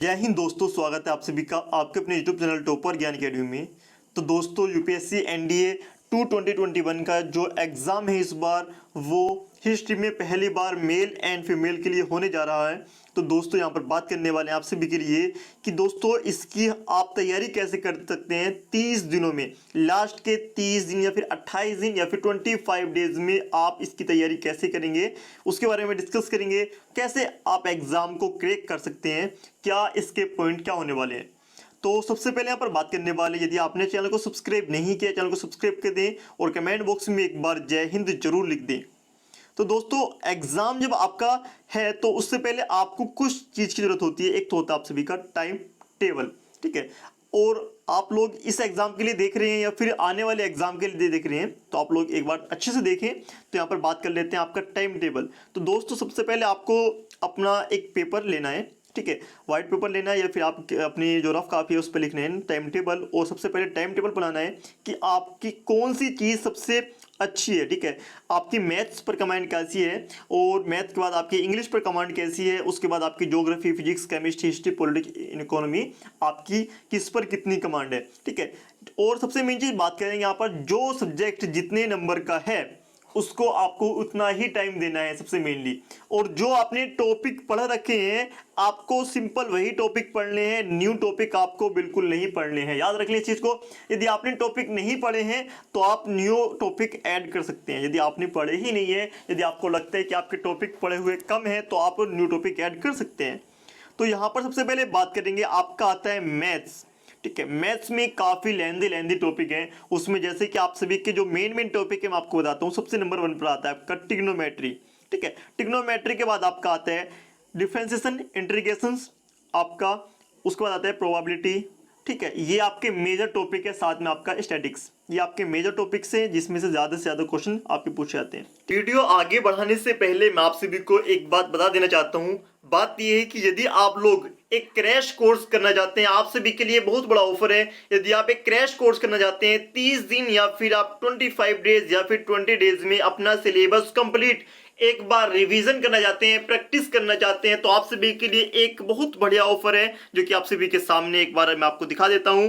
जय हिंद दोस्तों, स्वागत है आप सभी का आपके अपने यूट्यूब चैनल टॉपर ज्ञान अकेडमी में। तो दोस्तों यूपीएससी एनडीए 2021 का जो एग्ज़ाम है इस बार वो हिस्ट्री में पहली बार मेल एंड फीमेल के लिए होने जा रहा है। तो दोस्तों यहाँ पर बात करने वाले हैं आप सभी के लिए कि दोस्तों इसकी आप तैयारी कैसे कर सकते हैं 30 दिनों में। लास्ट के 30 दिन या फिर 28 दिन या फिर 25 डेज में आप इसकी तैयारी कैसे करेंगे उसके बारे में डिस्कस करेंगे। कैसे आप एग्ज़ाम को क्रैक कर सकते हैं, क्या इसके पॉइंट क्या होने वाले हैं। तो सबसे पहले यहाँ पर बात करने वाले, यदि आपने चैनल को सब्सक्राइब नहीं किया चैनल को सब्सक्राइब कर दें और कमेंट बॉक्स में एक बार जय हिंद जरूर लिख दें। तो दोस्तों एग्जाम जब आपका है तो उससे पहले आपको कुछ चीज़ की जरूरत होती है। एक तो होता है आप सभी का टाइम टेबल, ठीक है। और आप लोग इस एग्जाम के लिए देख रहे हैं या फिर आने वाले एग्जाम के लिए देख रहे हैं तो आप लोग एक बार अच्छे से देखें। तो यहाँ पर बात कर लेते हैं आपका टाइम टेबल। तो दोस्तों सबसे पहले आपको अपना एक पेपर लेना है, ठीक है, व्हाइट पेपर लेना है या फिर आप अपनी जो रफ कापी है उस पर लिखना है टाइम टेबल। और सबसे पहले टाइम टेबल बनाना है कि आपकी कौन सी चीज़ सबसे अच्छी है, ठीक है। आपकी मैथ्स पर कमांड कैसी है और मैथ के बाद आपकी इंग्लिश पर कमांड कैसी है, उसके बाद आपकी geography, physics, chemistry, history, politics, economy आपकी किस पर कितनी कमांड है, ठीक है। और सबसे मेन चीज़ बात करेंगे यहाँ पर जो सब्जेक्ट जितने नंबर का है उसको आपको उतना ही टाइम देना है सबसे मेनली। और जो आपने टॉपिक पढ़ रखे हैं आपको सिंपल वही टॉपिक पढ़ने हैं, न्यू टॉपिक आपको बिल्कुल नहीं पढ़ने हैं। याद रख लें इस चीज़ को। यदि आपने टॉपिक नहीं पढ़े हैं तो आप न्यू टॉपिक ऐड कर सकते हैं। यदि आपने पढ़े ही नहीं है, यदि आपको लगता है कि आपके टॉपिक पढ़े हुए कम है तो आप न्यू टॉपिक ऐड कर सकते हैं। तो यहाँ पर सबसे पहले बात करेंगे आपका आता है मैथ्स, ठीक है। मैथ्स में काफ़ी लेंदी टॉपिक है। उसमें जैसे कि आप सभी के जो मेन टॉपिक है मैं आपको बताता हूँ। सबसे नंबर 1 पर आता है आपका ट्रिग्नोमेट्री, ठीक है। ट्रिग्नोमेट्री के बाद आपका आता है डिफरेंशिएशन, इंटीग्रेशंस आपका, उसके बाद आता है प्रोबेबिलिटी, ठीक है। ये आपके मेजर टॉपिक है। साथ में आपका स्टैटिक्स, ये आपके मेजर टॉपिक्स हैं जिसमें से ज़्यादा क्वेश्चन आपके पूछे जाते हैं। वीडियो आगे बढ़ाने से पहले मैं आप सभी को एक बात बता देना चाहता हूँ। बात यह है कि यदि आप लोग एक क्रैश कोर्स करना चाहते हैं, आप सभी के लिए बहुत बड़ा ऑफर है। यदि आप एक क्रैश कोर्स करना चाहते हैं 30 दिन या फिर आप 25 डेज या फिर 20 डेज में अपना सिलेबस कंप्लीट एक बार रिवीजन करना चाहते हैं, प्रैक्टिस करना चाहते हैं, तो आप सभी के लिए एक बहुत बढ़िया ऑफर है जो कि आप सभी के सामने एक बार मैं आपको दिखा देता हूं।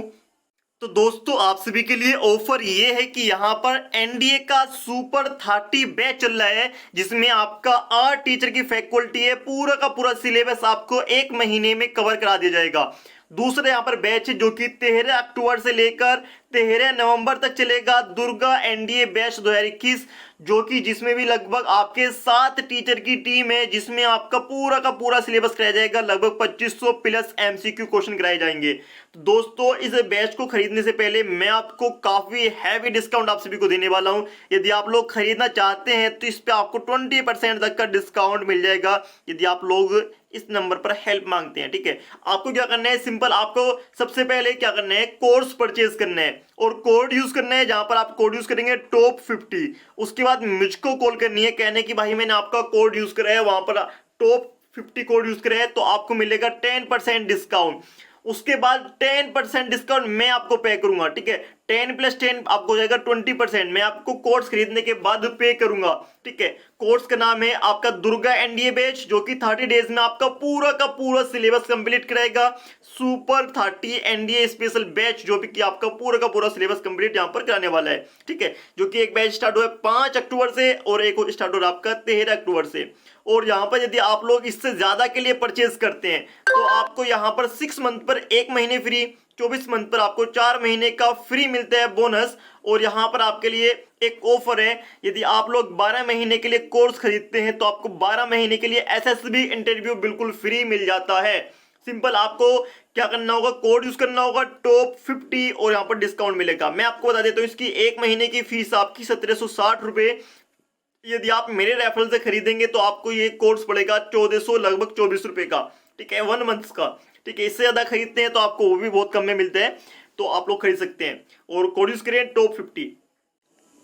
तो दोस्तों आप सभी के लिए ऑफर ये है कि यहाँ पर एनडीए का सुपर 30 बैच चल रहा है जिसमें आपका 8 टीचर की फैकल्टी है। पूरा का पूरा सिलेबस आपको 1 महीने में कवर करा दिया जाएगा। दूसरा यहाँ पर बैच जो कि 13 अक्टूबर से लेकर 13 नवंबर तक चलेगा, दुर्गा एनडीए बैच 2021, जो कि जिसमें भी लगभग आपके 7 टीचर की टीम है जिसमें आपका पूरा का पूरा सिलेबस कराया जाएगा। लगभग 2500 प्लस एमसीक्यू क्वेश्चन कराए जाएंगे। तो दोस्तों इस बैच को खरीदने से पहले मैं आपको काफी हैवी डिस्काउंट आप सभी को देने वाला हूं। यदि आप लोग खरीदना चाहते हैं तो इस पे आपको 20% तक का डिस्काउंट मिल जाएगा यदि आप लोग इस नंबर पर हेल्प मांगते हैं, ठीक है। आपको क्या करना है, सिंपल आपको सबसे पहले क्या करना है, कोर्स परचेज करना है और कोड यूज करना है। जहां पर आप कोड यूज करेंगे टॉप 50, उसके बाद मुझको कॉल करनी है, कहने की भाई मैंने आपका कोड यूज करा है, वहां पर टॉप 50 कोड यूज करा है तो आपको मिलेगा 10% डिस्काउंट। उसके बाद 10% डिस्काउंट मैं आपको पे करूंगा, ठीक है। 10 + 10 आपको हो जाएगा 20%। मैं आपको कोर्स खरीदने के बाद पे करूंगा, ठीक है। कोर्स का नाम है आपका दुर्गा एनडीए बैच जो कि 30 डेज में आपका पूरा का पूरा सिलेबस कंप्लीट कराएगा। सुपर 30 एनडीए स्पेशल बैच जो भी कि आपका पूरा का पूरा सिलेबस कंप्लीट यहां पर कराने वाला है, ठीक है। जो कि एक बैच स्टार्ट हुआ है 5 अक्टूबर से और एक स्टार्ट हो रहा है आपका 13 अक्टूबर से। और यहाँ पर यदि आप लोग इससे ज्यादा के लिए परचेज करते हैं तो आपको यहाँ पर 6 मंथ पर 1 महीने फ्री, 24 मंथ पर आपको 4 महीने का फ्री मिलता है बोनस। और यहाँ पर आपके लिए एक ऑफर है, यदि आप लोग 12 महीने के लिए कोर्स खरीदते हैं तो आपको 12 महीने के लिए एसएसबी इंटरव्यू बिल्कुल फ्री मिल जाता है। सिंपल आपको क्या करना होगा, कोड यूज करना होगा टॉप 50 और यहाँ पर डिस्काउंट मिलेगा। मैं आपको बता देता हूँ इसकी 1 महीने की फीस आपकी 1760 रुपये। यदि आप मेरे रेफरल से खरीदेंगे तो आपको ये कोर्स पड़ेगा 1400 लगभग 24 रुपए का, ठीक है, 1 मंथ का, ठीक है। इससे ज्यादा खरीदते हैं तो आपको वो भी बहुत कम में मिलते हैं, तो आप लोग खरीद सकते हैं और कोड यूज करें टॉप 50।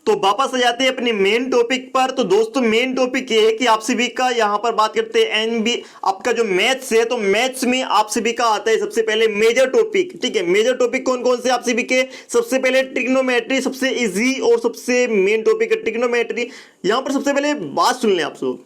तो वापस आ जाते हैं अपने मेन टॉपिक पर। तो दोस्तों मेन टॉपिक ये है कि आप सभी का यहाँ पर बात करते हैं एनबी आपका जो मैथ्स है। तो मैथ्स में आप सभी का आता है सबसे पहले मेजर टॉपिक, ठीक है। मेजर टॉपिक कौन कौन से आप सभी के, सबसे पहले ट्रिग्नोमेट्री सबसे इजी और सबसे मेन टॉपिक है ट्रिग्नोमेट्री। यहाँ पर सबसे पहले बात सुन लें आप लोग,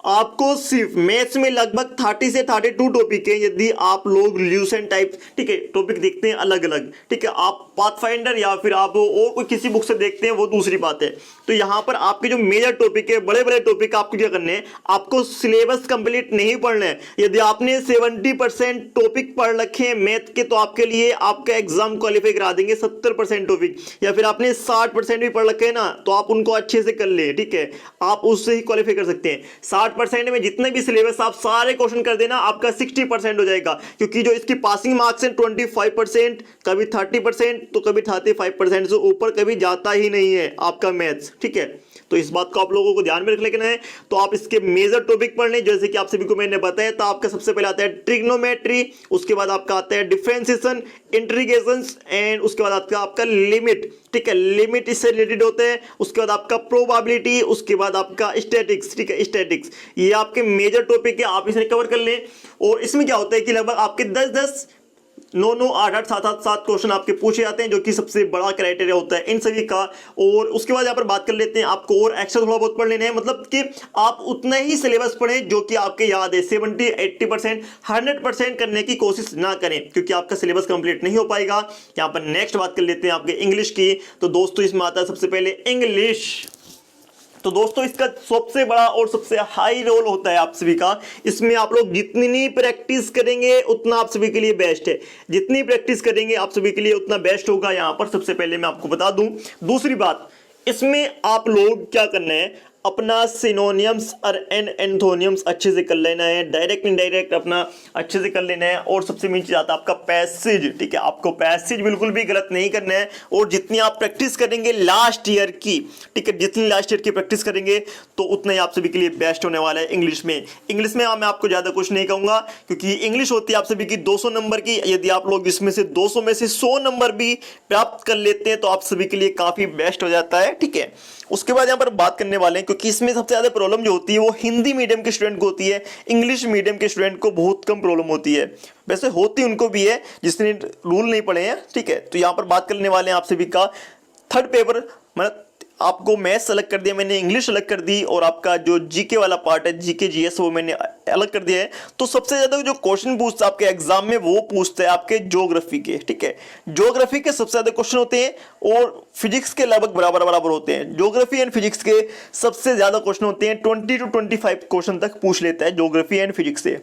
आपको सिर्फ मैथ्स में लगभग 30 से 32 टॉपिक है यदि आप लोग ल्यूसेंट टाइप, ठीक है, टॉपिक देखते हैं अलग अलग, ठीक है, आप पाथफाइंडर या फिर आप और कोई किसी बुक से देखते हैं वो दूसरी बात है। तो यहाँ पर आपके जो मेजर टॉपिक है, बड़े बड़े टॉपिक आपको क्या करने हैं, आपको सिलेबस कंप्लीट नहीं पढ़ना है। यदि आपने 70% टॉपिक पढ़ रखे हैं मैथ के तो आपके लिए आपका एग्जाम क्वालिफाई करा देंगे 70% टॉपिक, या फिर आपने 60% भी पढ़ रखे हैं ना तो आप उनको अच्छे से कर ले, ठीक है, आप उससे ही क्वालिफाई कर सकते हैं। 60% में जितने भी सिलेबस आप सारे क्वेश्चन कर देना आपका 60% हो जाएगा, क्योंकि जो इसकी पासिंग मार्क्स हैं 25%, कभी 30% तो कभी 35% से ऊपर कभी जाता ही नहीं है आपका मैथ्स, ठीक है। तो इस बात को आप लोगों को ध्यान में रख लेना है। तो आप इसके मेजर टॉपिक पढ़ लें, जैसे कि आप सभी को मैंने बताया था। आपका सबसे पहले आता है ट्रिग्नोमेट्री, उसके बाद आपका आता है डिफरेंशिएशन, इंटीग्रेशंस, एंड उसके बाद आता है आपका लिमिट, ठीक है, लिमिट इससे रिलेटेड होते हैं। उसके बाद आपका प्रोबेबिलिटी, उसके बाद आपका स्टैटिक्स, ठीक है, स्टैटिक्स। ये आपके मेजर टॉपिक है, आप इसे कवर कर लें। और इसमें क्या होता है कि लगभग आपके 10-10, 9-9, 8-8, 7-7 क्वेश्चन आपके पूछे जाते हैं, जो कि सबसे बड़ा क्राइटेरिया होता है इन सभी का। और उसके बाद यहाँ पर बात कर लेते हैं, आपको और एक्स्ट्रा थोड़ा बहुत पढ़ लेना है, मतलब कि आप उतना ही सिलेबस पढ़ें जो कि आपके याद है। 70, 80%, 100% करने की कोशिश ना करें, क्योंकि आपका सिलेबस कंप्लीट नहीं हो पाएगा। यहाँ पर नेक्स्ट बात कर लेते हैं आपके इंग्लिश की। तो दोस्तों इसमें आता है सबसे पहले इंग्लिश। तो दोस्तों इसका सबसे बड़ा और सबसे हाई रोल होता है आप सभी का। इसमें आप लोग जितनी प्रैक्टिस करेंगे उतना आप सभी के लिए बेस्ट है, जितनी प्रैक्टिस करेंगे आप सभी के लिए उतना बेस्ट होगा। यहां पर सबसे पहले मैं आपको बता दूं, दूसरी बात, इसमें आप लोग क्या करना है, अपना सिनोनियम्स और एंथोनियम्स अच्छे से कर लेना है, डायरेक्ट इनडायरेक्ट अपना अच्छे से कर लेना है। और सबसे मेन चीज आता है आपका पैसेज, ठीक है, आपको पैसेज बिल्कुल भी गलत नहीं करना है। और जितनी आप प्रैक्टिस करेंगे लास्ट ईयर की, ठीक है, जितनी लास्ट ईयर की प्रैक्टिस करेंगे तो उतना ही आप सभी के लिए बेस्ट होने वाला है इंग्लिश में। इंग्लिश में मैं आपको ज़्यादा कुछ नहीं कहूँगा, क्योंकि इंग्लिश होती है आप सभी की 200 नंबर की। यदि आप लोग इसमें से 200 में से 100 नंबर भी प्राप्त कर लेते हैं तो आप सभी के लिए काफ़ी बेस्ट हो जाता है, ठीक है। उसके बाद यहाँ पर बात करने वाले हैं, क्योंकि इसमें सबसे ज़्यादा प्रॉब्लम जो होती है वो हिंदी मीडियम के स्टूडेंट को होती है, इंग्लिश मीडियम के स्टूडेंट को बहुत कम प्रॉब्लम होती है। वैसे होती उनको भी है जिसने रूल नहीं पढ़े हैं, ठीक है। तो यहाँ पर बात करने वाले हैं आप सभी का थर्ड पेपर, मतलब आपको मैथ सेलेक्ट कर दिया मैंने, इंग्लिश सेलेक्ट कर दी, और आपका जो जीके वाला पार्ट है, जीके जीएस, वो मैंने अलग कर दिया है। तो सबसे ज्यादा जो क्वेश्चन पूछता है आपके एग्जाम में वो पूछता है आपके ज्योग्राफी के, ठीक है। ज्योग्राफी के सबसे ज्यादा क्वेश्चन होते हैं और फिजिक्स के लगभग बराबर बराबर होते हैं। ज्योग्राफी एंड फिजिक्स के सबसे ज्यादा क्वेश्चन होते हैं, 20 to 25 क्वेश्चन तक पूछ लेता है ज्योग्राफी एंड फिजिक्स से।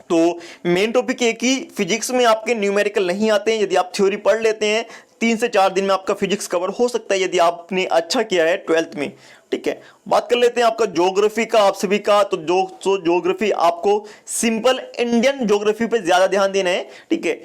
तो मेन टॉपिक है कि फिजिक्स में आपके न्यूमेरिकल नहीं आते हैं। यदि आप थ्योरी पढ़ लेते हैं 3 से 4 दिन में आपका फिजिक्स कवर हो सकता है, यदि आपने अच्छा किया है 12th में, ठीक है। बात कर लेते हैं आपका ज्योग्राफी का आप सभी का। तो ज्योग्राफी आपको सिंपल इंडियन ज्योग्राफी पे ज्यादा ध्यान देना है, ठीक है।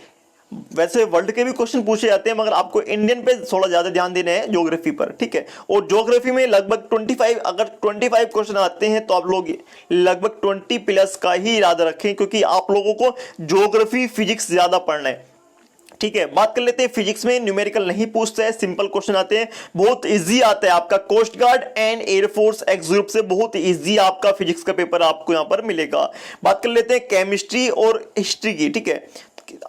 वैसे वर्ल्ड के भी क्वेश्चन पूछे जाते हैं मगर आपको इंडियन पे थोड़ा ज्यादा ध्यान देना है ज्योग्राफी पर, ठीक है। और ज्योग्राफी में लगभग 25, अगर 25 क्वेश्चन आते हैं तो आप लोग लगभग 20 प्लस का ही इरादा रखें, क्योंकि आप लोगों को ज्योग्राफी फिजिक्स ज्यादा पढ़ना है, ठीक है। बात कर लेते हैं फिजिक्स में न्यूमेरिकल नहीं पूछते हैं, सिंपल क्वेश्चन आते हैं, बहुत इजी आता है। आपका coast guard and air force X group से बहुत इजी आपका फिजिक्स का पेपर आपको यहां पर मिलेगा। बात कर लेते हैं केमिस्ट्री और हिस्ट्री की, ठीक है।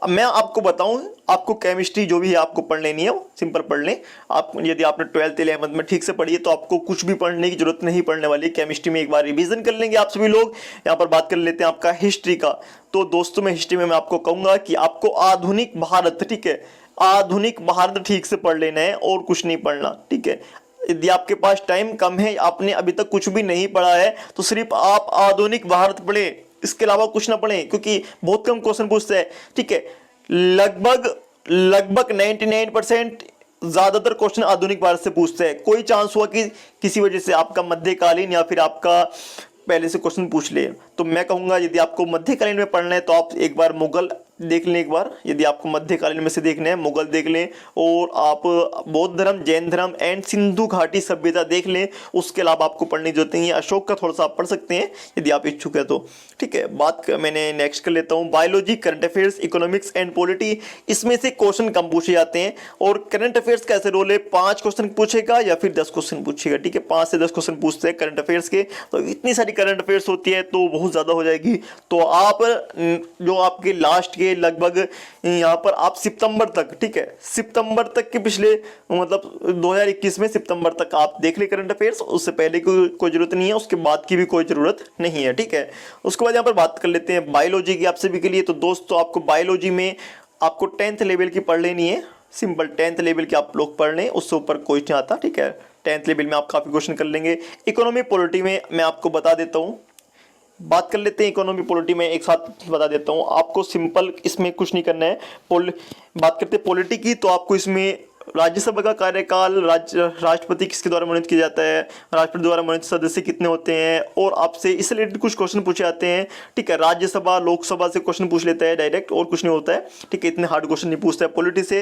मैं आपको बताऊं, आपको केमिस्ट्री जो भी है आपको पढ़ लेनी है, सिंपल पढ़ लें आप। यदि आपने 12th 11th में ठीक से पढ़ी है तो आपको कुछ भी पढ़ने की जरूरत नहीं पड़ने वाली। केमिस्ट्री में एक बार रिवीजन कर लेंगे आप सभी लोग। यहाँ पर बात कर लेते हैं आपका हिस्ट्री का। तो दोस्तों मैं हिस्ट्री में मैं आपको कहूंगा कि आपको आधुनिक भारत, ठीक है, आधुनिक भारत ठीक से पढ़ लेना है और कुछ नहीं पढ़ना, ठीक है। यदि आपके पास टाइम कम है, आपने अभी तक कुछ भी नहीं पढ़ा है, तो सिर्फ आप आधुनिक भारत पढ़े, इसके अलावा कुछ ना पढ़ें, क्योंकि बहुत कम क्वेश्चन पूछते हैं, ठीक है। लगभग 99% ज्यादातर क्वेश्चन आधुनिक भारत से पूछते हैं। कोई चांस हुआ कि किसी वजह से आपका मध्यकालीन या फिर आपका पहले से क्वेश्चन पूछ ले, तो मैं कहूंगा यदि आपको मध्यकालीन में पढ़ना है तो आप एक बार मुगल देख लें। एक बार यदि आपको मध्यकालीन में से देखना है मुगल देख लें, और आप बौद्ध धर्म, जैन धर्म एंड सिंधु घाटी सभ्यता देख लें। उसके अलावा आपको पढ़ने की जरूरत नहीं है। अशोक का थोड़ा सा आप पढ़ सकते हैं यदि आप इच्छुक है तो, ठीक है। बात मैंने नेक्स्ट कर लेता हूँ biology, current affairs, economics and polity. इसमें से क्वेश्चन कम पूछे जाते हैं। और करंट अफेयर्स का ऐसे रोल है, 5 क्वेश्चन पूछेगा या फिर 10 क्वेश्चन पूछेगा, ठीक है। 5 से 10 क्वेश्चन पूछते हैं करंट अफेयर्स के। तो इतनी सारी करंट अफेयर्स होती है तो बहुत ज्यादा हो जाएगी। तो आप जो आपके लास्ट के लिए लगभग यहाँ पर आप सितंबर तक, ठीक है, सितंबर तक के पिछले मतलब 2021 में सितंबर तक आप देख ले करंट अफेयर्स, उससे पहले की कोई जरूरत नहीं है, उसके बाद की भी कोई ज़रूरत नहीं है, ठीक है। उसके बाद यहाँ पर बात कर लेते हैं बायोलॉजी की आप सभी के लिए। तो दोस्तों आपको बायोलॉजी में आपको 10th लेवल की पढ़ लेनी है, सिंपल 10th लेवल की आप लोग पढ़ लें, उससे ऊपर कोई नहीं आता, ठीक है। 10th लेवल में आप काफ़ी क्वेश्चन कर लेंगे। इकोनॉमी पॉलिटी में मैं आपको बता देता हूँ, बात कर लेते हैं इकोनॉमी पॉलिटी में, एक साथ बता देता हूँ आपको। सिंपल इसमें कुछ नहीं करना है। बात करते हैं पॉलिटी की, तो आपको इसमें राज्यसभा का कार्यकाल, राष्ट्रपति किसके द्वारा मनोनीत किया जाता है, राष्ट्रपति द्वारा मनोनीत सदस्य कितने होते हैं, और आपसे इससे रिलेटेड कुछ क्वेश्चन पूछे जाते हैं, ठीक है। राज्यसभा लोकसभा से क्वेश्चन पूछ लेता है डायरेक्ट, और कुछ नहीं होता है, ठीक है। इतने हार्ड क्वेश्चन नहीं पूछता है पॉलिटी से।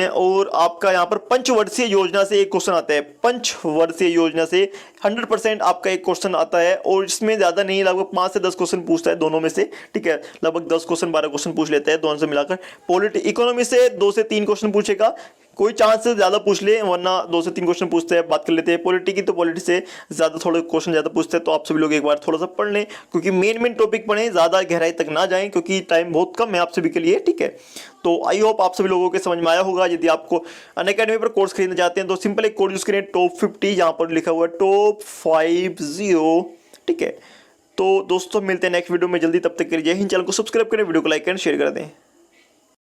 और आपका यहाँ पर पंचवर्षीय योजना से एक क्वेश्चन आता है, पंचवर्षीय योजना से 100% आपका एक क्वेश्चन आता है, और इसमें ज़्यादा नहीं, लगभग 5 से 10 क्वेश्चन पूछता है दोनों में से, ठीक है। लगभग 10 क्वेश्चन 12 क्वेश्चन पूछ लेता है दोनों से मिलाकर। इकोनॉमी से 2 से 3 क्वेश्चन पूछेगा, कोई चांस से ज़्यादा पूछ ले, वरना 2 से 3 क्वेश्चन पूछते हैं। बात कर लेते हैं पॉलिटी की, तो पॉलिटी से ज़्यादा थोड़े क्वेश्चन ज़्यादा पूछते हैं, तो आप सभी लोग एक बार थोड़ा सा पढ़ लें, क्योंकि मेन टॉपिक पढ़ें, ज़्यादा गहराई तक ना जाएं, क्योंकि टाइम बहुत कम है आप सभी के लिए, ठीक है। तो आई होप आप सभी लोगों के समझ में आया होगा। यदि आपको अनअकैडमी पर कोर्स खरीदना चाहते हैं तो सिंपल एक कोड यूज़ करें, टॉप 50, यहाँ पर लिखा हुआ है टॉप 50, ठीक है। तो दोस्तों मिलते हैं नेक्स्ट वीडियो में जल्दी, तब तक के लिए जय हिंद। चैनल को सब्सक्राइब करें, वीडियो को लाइक करें, शेयर कर दें।